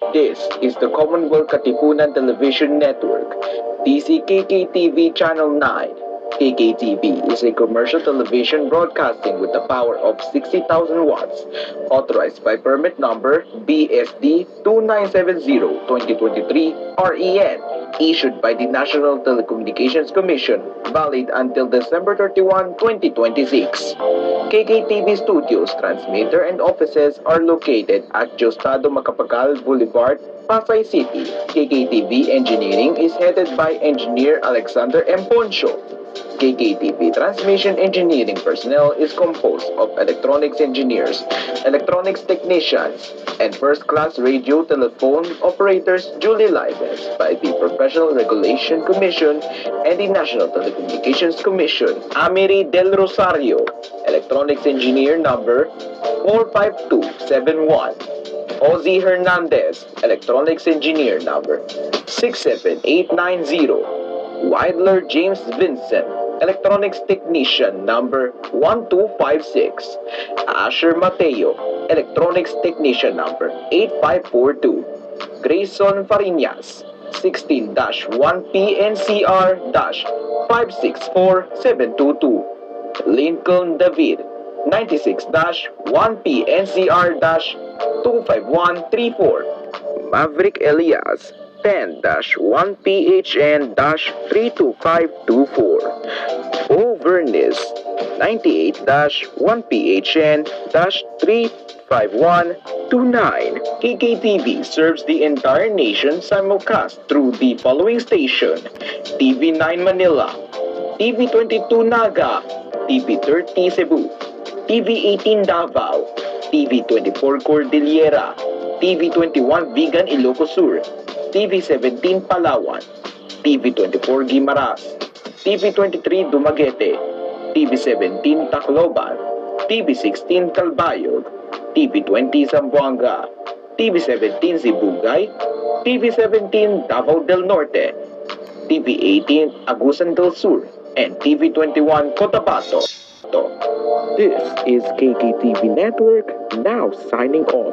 This is the Commonwealth Katipunan Television Network, DCKKTV Channel 9. KKTV is a commercial television broadcasting with a power of 60,000 watts, authorized by permit number BSD 2970-2023 REN, issued by the National Telecommunications Commission, valid until December 31, 2026. KKTV Studios, transmitter, and offices are located at Diosdado Macapagal Boulevard, Pasay City. KKTV Engineering is headed by Engineer Alexander M. Poncho. KKTV Transmission Engineering personnel is composed of electronics engineers, electronics technicians, and first-class radio telephone operators duly licensed by the Professional Regulation Commission and the National Telecommunications Commission. Amiri Del Rosario, Electronics Engineer number 45271. Ozzy Hernandez, Electronics Engineer number 67890. Widler James Vincent, Electronics Technician number 1256. Asher Mateo, Electronics Technician number 8542. Grayson Farinas, 16-1PNCR-564722. Lincoln David, 96-1PNCR-25134. Maverick Elias, 10-1PHN-32524. O Vernis, 98-1PHN-35129. KKTV serves the entire nation simulcast through the following station: TV9 Manila, TV22 Naga, TV30 Cebu, TV18 Davao, TV24 Cordillera, TV21 Vigan Ilocos Sur, TV17 Palawan, TV24 Guimaras, TV23 Dumaguete, TV17 Tacloban, TV16 Calbayog, TV20 Zamboanga, TV17 Sibugay, TV17 Davao del Norte, TV18 Agusan del Sur, and TV21 Cotabato. This is KKTV Network, now signing off.